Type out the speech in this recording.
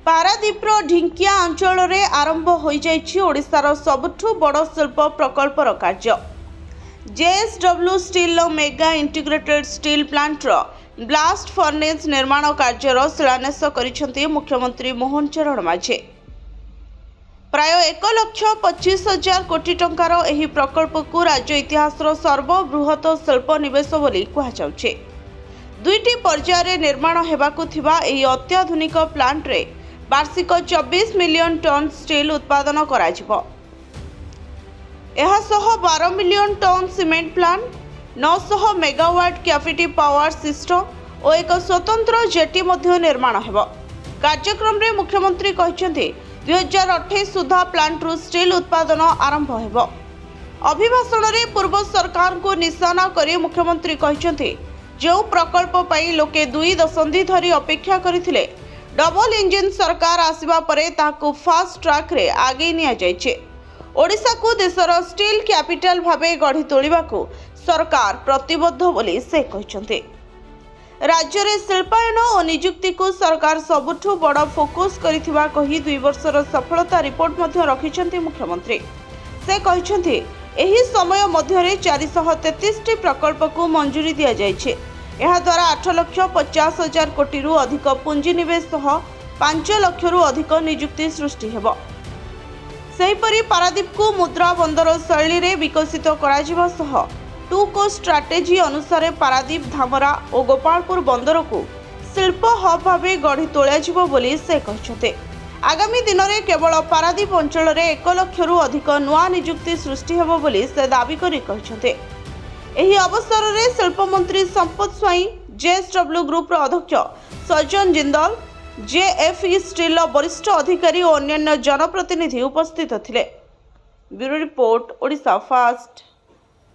ପାରାଦୀପର ଢିଙ୍କିଆ ଅଞ୍ଚଳରେ ଆରମ୍ଭ ହୋଇଯାଇଛି ଓଡ଼ିଶାର ସବୁଠୁ ବଡ଼ ଶିଳ୍ପ ପ୍ରକଳ୍ପର କାର୍ଯ୍ୟ। ଜେଏସଡବ୍ଲ୍ୟୁ ଷ୍ଟିଲର ମେଗା ଇଣ୍ଟିଗ୍ରେଟେଡ୍ ଷ୍ଟିଲ୍ ପ୍ଲାଣ୍ଟର ବ୍ଲାଷ୍ଟ ଫର୍ନେସ୍ ନିର୍ମାଣ କାର୍ଯ୍ୟର ଶିଳାନ୍ୟାସ କରିଛନ୍ତି ମୁଖ୍ୟମନ୍ତ୍ରୀ ମୋହନ ଚରଣ ମାଝୀ। ପ୍ରାୟ 1,25,000 କୋଟି ଟଙ୍କାର ଏହି ପ୍ରକଳ୍ପକୁ ରାଜ୍ୟ ଇତିହାସର ସର୍ବବୃହତ ଶିଳ୍ପ ନିବେଶ ବୋଲି କୁହାଯାଉଛି। ଦୁଇଟି ପର୍ଯ୍ୟାୟରେ ନିର୍ମାଣ ହେବାକୁ ଥିବା ଏହି ଅତ୍ୟାଧୁନିକ ପ୍ଲାଣ୍ଟରେ ବାର୍ଷିକ 24 ମିଲିୟନ ଟନ୍ ଷ୍ଟିଲ୍ ଉତ୍ପାଦନ କରାଯିବ। ଏହାସହ 12 million ton cement plant, 900 megawatt captive power system ଓ ଏକ ସ୍ୱତନ୍ତ୍ର ଜେଟି ମଧ୍ୟ ନିର୍ମାଣ ହେବ। କାର୍ଯ୍ୟକ୍ରମରେ ମୁଖ୍ୟମନ୍ତ୍ରୀ କହିଛନ୍ତି 2028 ସୁଦ୍ଧା ପ୍ଲାଣ୍ଟରୁ ଷ୍ଟିଲ୍ ଉତ୍ପାଦନ ଆରମ୍ଭ ହେବ। ଅଭିଭାଷଣରେ ପୂର୍ବ ସରକାରଙ୍କୁ ନିଶାନା କରି ମୁଖ୍ୟମନ୍ତ୍ରୀ କହିଛନ୍ତି ଯେଉଁ ପ୍ରକଳ୍ପ ପାଇଁ ଲୋକେ 2 ଦଶନ୍ଧି ଧରି ଅପେକ୍ଷା କରିଥିଲେ, ଡବଲ ଇଞ୍ଜିନ୍ ସରକାର ଆସିବା ପରେ ତାହାକୁ ଫାଷ୍ଟ ଟ୍ରାକ୍ରେ ଆଗେଇ ନିଆଯାଇଛି। ଓଡ଼ିଶାକୁ ଦେଶର ଷ୍ଟିଲ୍ କ୍ୟାପିଟାଲ ଭାବେ ଗଢ଼ି ତୋଳିବାକୁ ସରକାର ପ୍ରତିବଦ୍ଧ ବୋଲି ସେ କହିଛନ୍ତି। ରାଜ୍ୟରେ ଶିଳ୍ପାୟନ ଓ ନିଯୁକ୍ତିକୁ ସରକାର ସବୁଠୁ ବଡ଼ ଫୋକସ୍ କରିଥିବା କହି 2 ବର୍ଷର ସଫଳତା ରିପୋର୍ଟ ମଧ୍ୟ ରଖିଛନ୍ତି ମୁଖ୍ୟମନ୍ତ୍ରୀ। ସେ କହିଛନ୍ତି ଏହି ସମୟ ମଧ୍ୟରେ 433ଟି ପ୍ରକଳ୍ପକୁ ମଞ୍ଜୁରୀ ଦିଆଯାଇଛି। ଏହାଦ୍ୱାରା 8,50,000 କୋଟିରୁ ଅଧିକ ପୁଞ୍ଜିନିବେଶ ସହ 5 ଲକ୍ଷରୁ ଅଧିକ ନିଯୁକ୍ତି ସୃଷ୍ଟି ହେବ। ସେହିପରି ପାରାଦୀପକୁ ମୁଦ୍ରା ବନ୍ଦର ଶୈଳୀରେ ବିକଶିତ କରାଯିବା ସହ 2 କୋଷ୍ଟ ଷ୍ଟ୍ରାଟେଜି ଅନୁସାରେ ପାରାଦୀପ, ଧାମରା ଓ ଗୋପାଳପୁର ବନ୍ଦରକୁ ଶିଳ୍ପ ହବ୍ ଭାବେ ଗଢ଼ି ତୋଳାଯିବ ବୋଲି ସେ କହିଛନ୍ତି। ଆଗାମୀ ଦିନରେ କେବଳ ପାରାଦୀପ ଅଞ୍ଚଳରେ 1 ଲକ୍ଷରୁ ଅଧିକ ନୂଆ ନିଯୁକ୍ତି ସୃଷ୍ଟି ହେବ ବୋଲି ସେ ଦାବି କରି କହିଛନ୍ତି। ଏହି ଅବସରରେ ଶିଳ୍ପମନ୍ତ୍ରୀ ସମ୍ପଦ ସ୍ୱାଇଁ, ଜେଏସଡବ୍ଲ୍ୟୁ ଗ୍ରୁପର ଅଧ୍ୟକ୍ଷ ସଜ୍ଜନ ଜିନ୍ଦଲ, ଜେଏଫଇ ଷ୍ଟିଲର ବରିଷ୍ଠ ଅଧିକାରୀ ଓ ଅନ୍ୟାନ୍ୟ ଜନପ୍ରତିନିଧି ଉପସ୍ଥିତ ଥିଲେ। Bureau report, Odisha first.